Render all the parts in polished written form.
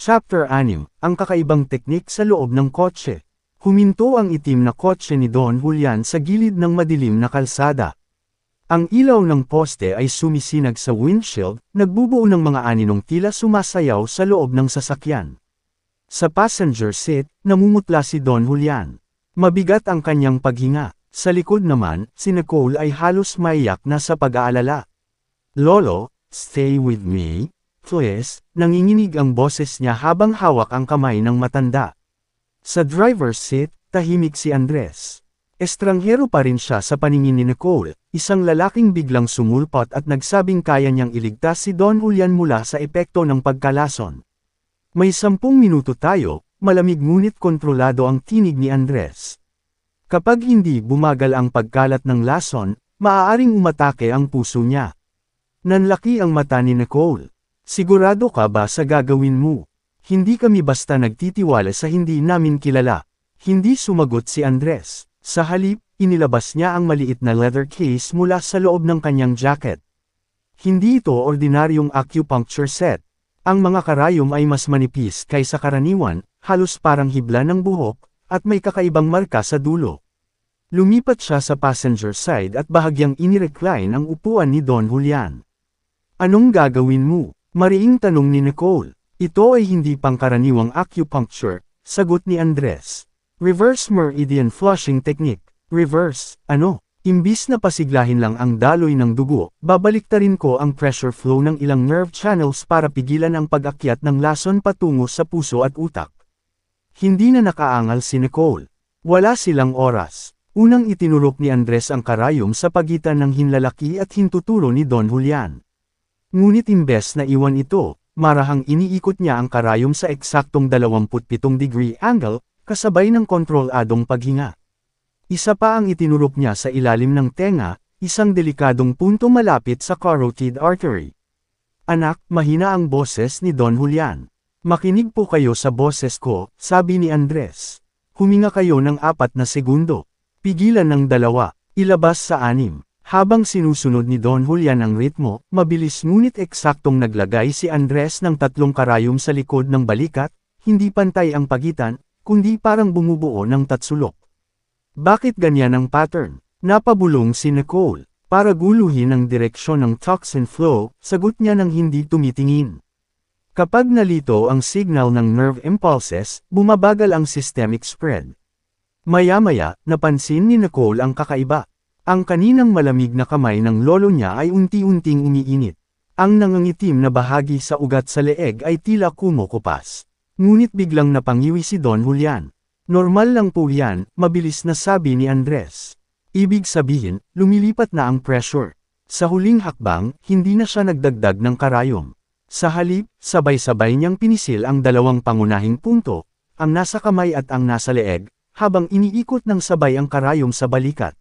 Chapter 6, ang kakaibang teknik sa loob ng kotse. Huminto ang itim na kotse ni Don Julian sa gilid ng madilim na kalsada. Ang ilaw ng poste ay sumisinag sa windshield, nagbubuo ng mga aninong tila sumasayaw sa loob ng sasakyan. Sa passenger seat, namumutla si Don Julian. Mabigat ang kanyang paghinga. Sa likod naman, si Nicole ay halos maiyak na sa pag-aalala. "Lolo, stay with me, please," nanginginig ang boses niya habang hawak ang kamay ng matanda. Sa driver's seat, tahimik si Andres. Estranghero pa rin siya sa paningin ni Nicole, isang lalaking biglang sumulpot at nagsabing kaya niyang iligtas si Don Julian mula sa epekto ng pagkalason. "May 10 minuto tayo," malamig ngunit kontrolado ang tinig ni Andres. Kapag hindi bumagal ang pagkalat ng lason, maaaring umatake ang puso niya. Nanlaki ang mata ni Nicole. "Sigurado ka ba sa gagawin mo? Hindi kami basta nagtitiwala sa hindi namin kilala." Hindi sumagot si Andres. Sa halip, inilabas niya ang maliit na leather case mula sa loob ng kanyang jacket. Hindi ito ordinaryong acupuncture set. Ang mga karayom ay mas manipis kaysa karaniwan, halos parang hibla ng buhok, at may kakaibang marka sa dulo. Lumipat siya sa passenger side at bahagyang inirecline ang upuan ni Don Julian. "Anong gagawin mo?" mariing tanong ni Nicole. "Ito ay hindi pangkaraniwang acupuncture," sagot ni Andres. "Reverse meridian flushing technique." "Reverse, ano?" "Imbis na pasiglahin lang ang daloy ng dugo, babaliktarin ko ang pressure flow ng ilang nerve channels para pigilan ang pag-akyat ng lason patungo sa puso at utak." Hindi na nakaangal si Nicole. Wala silang oras. Unang itinurok ni Andres ang karayom sa pagitan ng hinlalaki at hintuturo ni Don Julian. Ngunit imbes na iwan ito, marahang iniikot niya ang karayom sa eksaktong 27° angle, kasabay ng kontroladong paghinga. Isa pa ang itinurok niya sa ilalim ng tenga, isang delikadong punto malapit sa carotid artery. "Anak," mahina ang boses ni Don Julian. "Makinig po kayo sa boses ko," sabi ni Andres. "Huminga kayo ng 4 na segundo. Pigilan ng 2, ilabas sa 6. Habang sinusunod ni Don Julian ang ritmo, mabilis ngunit eksaktong naglagay si Andres ng 3 karayom sa likod ng balikat, hindi pantay ang pagitan, kundi parang bumubuo ng tatsulok. "Bakit ganyan ang pattern?" napabulong si Nicole. "Para guluhin ang direksyon ng toxin flow," sagot niya nang hindi tumitingin. Kapag nalito ang signal ng nerve impulses, bumabagal ang systemic spread. Maya-maya, napansin ni Nicole ang kakaiba. Ang kaninang malamig na kamay ng lolo niya ay unti-unting umiinit. Ang nangangitim na bahagi sa ugat sa leeg ay tila kumukupas. Ngunit biglang napangiwi si Don Julian. "Normal lang po yan," mabilis na sabi ni Andres. Ibig sabihin, lumilipat na ang pressure. Sa huling hakbang, hindi na siya nagdagdag ng karayom. Sa halip, sabay-sabay niyang pinisil ang 2 pangunahing punto, ang nasa kamay at ang nasa leeg, habang iniikot ng sabay ang karayom sa balikat.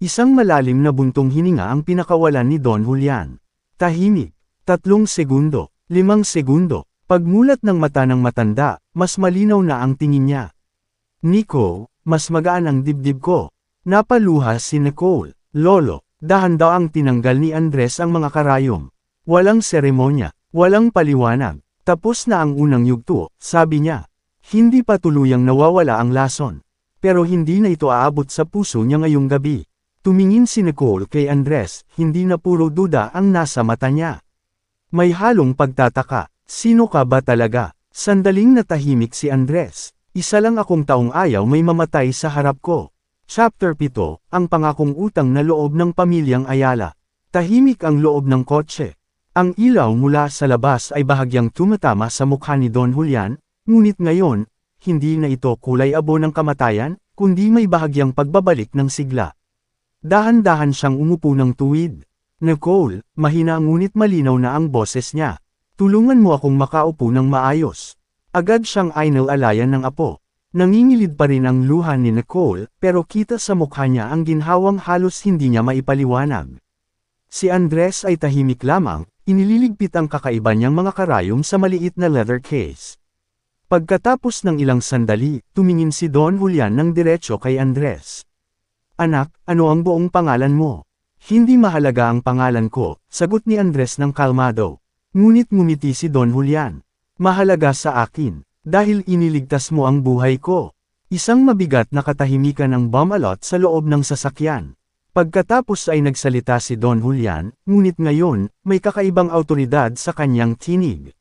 Isang malalim na buntong hininga ang pinakawalan ni Don Julian. Tahimik. 3 segundo. 5 segundo. Pagmulat ng mata ng matanda, mas malinaw na ang tingin niya. "Nico, mas magaan ang dibdib ko." Napaluha si Nicole. "Lolo," dahan-daang tinanggal ni Andres ang mga karayom. Walang seremonya, walang paliwanag. "Tapos na ang unang yugto," sabi niya. Hindi pa tuluyang nawawala ang lason. Pero hindi na ito aabot sa puso niya ngayong gabi. Tumingin si Nicole kay Andres, hindi na puro duda ang nasa mata niya. May halong pagtataka. "Sino ka ba talaga?" Sandaling natahimik si Andres. "Isa lang akong taong ayaw may mamatay sa harap ko." Chapter 7, ang pangakong utang na loob ng pamilyang Ayala. Tahimik ang loob ng kotse. Ang ilaw mula sa labas ay bahagyang tumatama sa mukha ni Don Julian, ngunit ngayon, hindi na ito kulay abo ng kamatayan, kundi may bahagyang pagbabalik ng sigla. Dahan-dahan siyang umupo ng tuwid. "Nicole," mahina ngunit malinaw na ang boses niya. "Tulungan mo akong makaupo ng maayos." Agad siyang inalalayan ng apo. Nangingilid pa rin ang luha ni Nicole, pero kita sa mukha niya ang ginhawang halos hindi niya maipaliwanag. Si Andres ay tahimik lamang, inililigpit ang kakaiba niyang mga karayom sa maliit na leather case. Pagkatapos ng ilang sandali, tumingin si Don Julian ng diretso kay Andres. "Anak, ano ang buong pangalan mo?" "Hindi mahalaga ang pangalan ko," sagot ni Andres ng kalmado. Ngunit ngumiti si Don Julian. Mahalaga sa akin, dahil iniligtas mo ang buhay ko. Isang mabigat na katahimikan ang bumalot sa loob ng sasakyan. Pagkatapos ay nagsalita si Don Julian, ngunit ngayon, may kakaibang awtoridad sa kanyang tinig.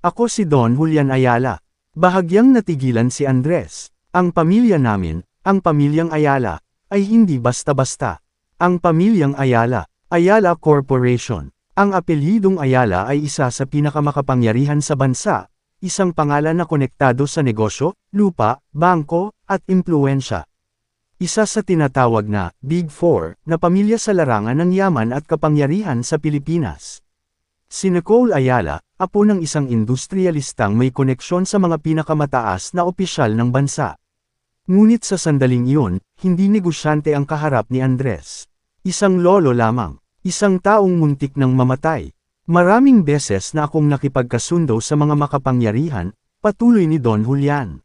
Ako si Don Julian Ayala. Bahagyang natigilan si Andres. Ang pamilya namin, ang pamilyang Ayala, ay hindi basta-basta. Ang pamilyang Ayala, Ayala Corporation. Ang apelyidong Ayala ay isa sa pinakamakapangyarihan sa bansa, isang pangalan na konektado sa negosyo, lupa, bangko, at impluwensya. Isa sa tinatawag na Big Four na pamilya sa larangan ng yaman at kapangyarihan sa Pilipinas. Si Nicole Ayala, apo ng isang industrialistang may koneksyon sa mga pinakamataas na opisyal ng bansa. Ngunit sa sandaling iyon, hindi negosyante ang kaharap ni Andres. Isang lolo lamang. Isang taong muntik ng mamatay. Maraming beses na akong nakipagkasundo sa mga makapangyarihan, patuloy ni Don Julian.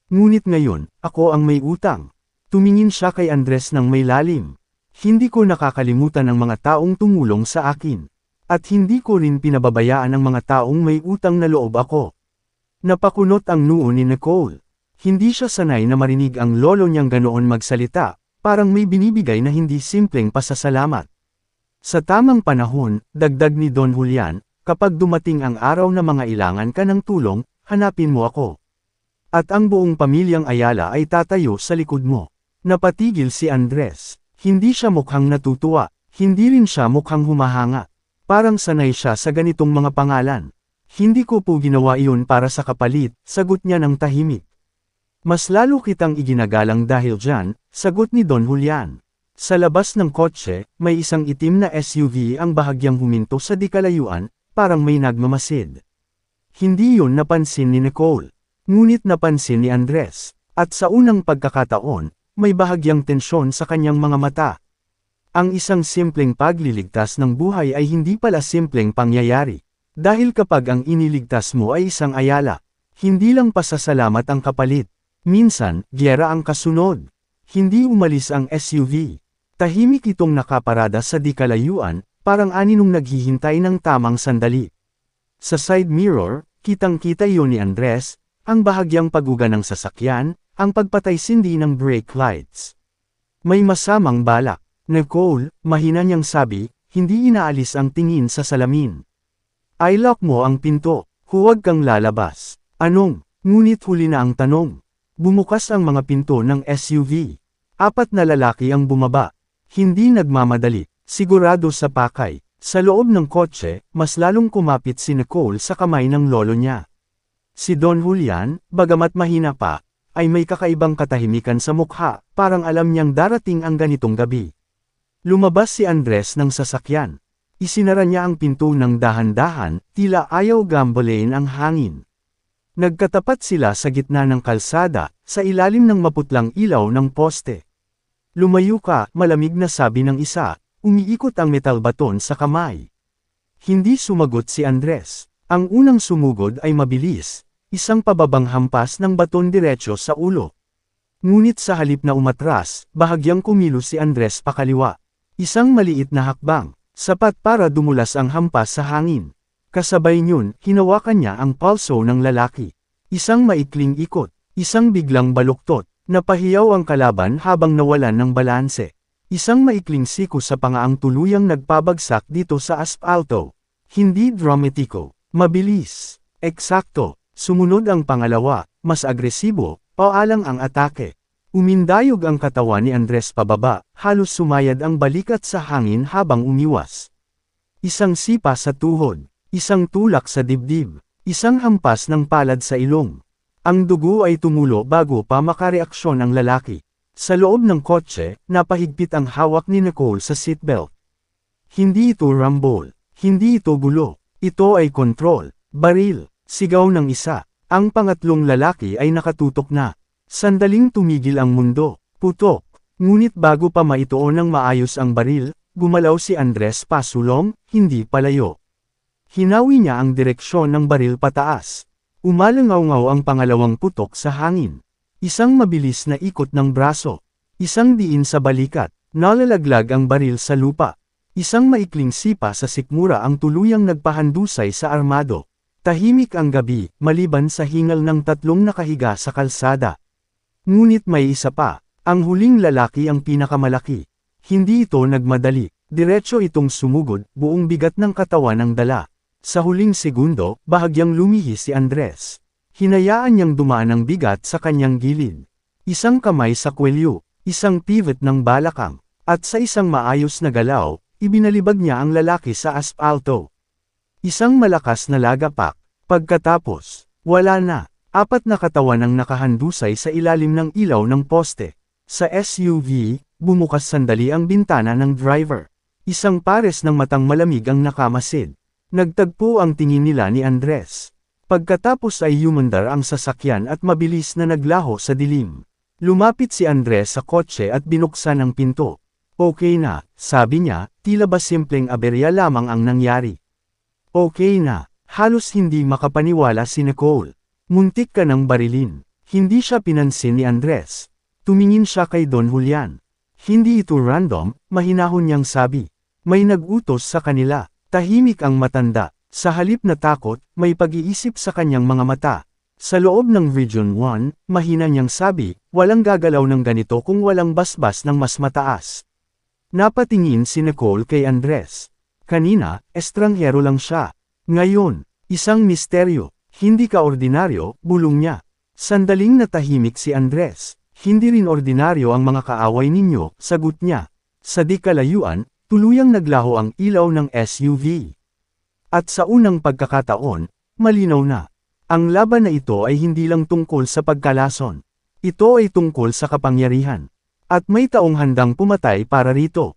Ngunit ngayon, ako ang may utang. Tumingin siya kay Andres ng may lalim. Hindi ko nakakalimutan ang mga taong tumulong sa akin. At hindi ko rin pinababayaan ang mga taong may utang na loob ako. Napakunot ang noo ni Nicole. Hindi siya sanay na marinig ang lolo niyang ganoon magsalita, parang may binibigay na hindi simpleng pasasalamat. Sa tamang panahon, dagdag ni Don Julian, kapag dumating ang araw na mangailangan ka ng tulong, hanapin mo ako. At ang buong pamilyang Ayala ay tatayo sa likod mo. Napatigil si Andres. Hindi siya mukhang natutuwa, hindi rin siya mukhang humahanga. Parang sanay siya sa ganitong mga pangalan. Hindi ko po ginawa iyon para sa kapalit, sagot niya ng tahimik. Mas lalo kitang iginagalang dahil dyan, sagot ni Don Julian. Sa labas ng kotse, may isang itim na SUV ang bahagyang huminto sa di kalayuan, parang may nagmamasid. Hindi yun napansin ni Nicole. Ngunit napansin ni Andres. At sa unang pagkakataon, may bahagyang tensyon sa kanyang mga mata. Ang isang simpleng pagliligtas ng buhay ay hindi pala simpleng pangyayari. Dahil kapag ang iniligtas mo ay isang Ayala, hindi lang pasasalamat ang kapalit. Minsan, gyera ang kasunod. Hindi umalis ang SUV. Tahimik itong nakaparada sa di kalayuan, parang aninong naghihintay ng tamang sandali. Sa side mirror, kitang-kita iyon ni Andres, ang bahagyang paguga ng sasakyan, ang pagpatay-sindi ng brake lights. May masamang balak. Nicole, mahina niyang sabi, hindi inaalis ang tingin sa salamin. I-lock mo ang pinto, huwag kang lalabas. Anong? Ngunit huli na ang tanong. Bumukas ang mga pinto ng SUV. 4 na lalaki ang bumaba. Hindi nagmamadali, sigurado sa pakay. Sa loob ng kotse, mas lalong kumapit si Nicole sa kamay ng lolo niya. Si Don Julian, bagamat mahina pa, ay may kakaibang katahimikan sa mukha, parang alam niyang darating ang ganitong gabi. Lumabas si Andres ng sasakyan. Isinara niya ang pinto ng dahan-dahan, tila ayaw gambalain ang hangin. Nagkatapat sila sa gitna ng kalsada, sa ilalim ng maputlang ilaw ng poste. Lumayo ka, malamig na sabi ng isa, umiikot ang metal baton sa kamay. Hindi sumagot si Andres. Ang unang sumugod ay mabilis, isang pababang hampas ng baton diretsyo sa ulo. Ngunit sa halip na umatras, bahagyang kumilos si Andres pakaliwa. Isang maliit na hakbang, sapat para dumulas ang hampas sa hangin. Kasabay niyon, hinawakan niya ang palso ng lalaki. Isang maikling ikot, isang biglang baluktot. Napahiyaw ang kalaban habang nawalan ng balanse. Isang maikling siko sa pangaang tuluyang nagpabagsak dito sa aspalto. Hindi dramatiko, mabilis, eksakto. Sumunod ang pangalawa, mas agresibo, paalang ang atake. Umindayog ang katawan ni Andres pababa, halos sumayad ang balikat sa hangin habang umiwas. Isang sipa sa tuhod, isang tulak sa dibdib, isang hampas ng palad sa ilong. Ang dugo ay tumulo bago pa makareaksyon ang lalaki. Sa loob ng kotse, napahigpit ang hawak ni Nicole sa seatbelt. Hindi ito rumble, hindi ito gulo, ito ay control, baril, sigaw ng isa. Ang pangatlong lalaki ay nakatutok na. Sandaling tumigil ang mundo, putok. Ngunit bago pa maituon ng maayos ang baril, gumalaw si Andres pasulong, hindi palayo. Hinawi niya ang direksyon ng baril pataas. Umalangaw-ngaw ang pangalawang putok sa hangin. Isang mabilis na ikot ng braso. Isang diin sa balikat, nalalaglag ang baril sa lupa. Isang maikling sipa sa sikmura ang tuluyang nagpahandusay sa armado. Tahimik ang gabi, maliban sa hingal ng tatlong nakahiga sa kalsada. Ngunit may isa pa, ang huling lalaki ang pinakamalaki. Hindi ito nagmadali, diretso itong sumugod, buong bigat ng katawan ang dala. Sa huling segundo, bahagyang lumihi si Andres. Hinayaan niyang dumaan ang bigat sa kanyang gilid. Isang kamay sa kwelyo, isang pivot ng balakang, at sa isang maayos na galaw, ibinalibag niya ang lalaki sa aspalto. Isang malakas na lagapak. Pagkatapos, wala na. 4 na katawan ang nakahandusay sa ilalim ng ilaw ng poste. Sa SUV, bumukas sandali ang bintana ng driver. Isang pares ng matang malamig ang nakamasid. Nagtagpo ang tingin nila ni Andres. Pagkatapos ay humandar ang sasakyan at mabilis na naglaho sa dilim. Lumapit si Andres sa kotse at binuksan ang pinto. Okay na, sabi niya, tila ba simpleng aberya lamang ang nangyari. Okay na, halos hindi makapaniwala si Nicole. Muntik ka ng barilin. Hindi siya pinansin ni Andres. Tumingin siya kay Don Julian. Hindi ito random, mahinahon niyang sabi. May nag-utos sa kanila. Tahimik ang matanda. Sa halip na takot, may pag-iisip sa kanyang mga mata. Sa loob ng Region 1, mahina niyang sabi, walang gagalaw ng ganito kung walang basbas ng mas mataas. Napatingin si Nicole kay Andres. Kanina, estranghero lang siya. Ngayon, isang misteryo. Hindi ka ordinaryo, bulong niya. Sandaling natahimik si Andres. Hindi rin ordinaryo ang mga kaaway ninyo, sagot niya. Sa di kalayuan, tuluyang naglaho ang ilaw ng SUV. At sa unang pagkakataon, malinaw na. Ang laban na ito ay hindi lang tungkol sa pagkalason. Ito ay tungkol sa kapangyarihan. At may taong handang pumatay para rito.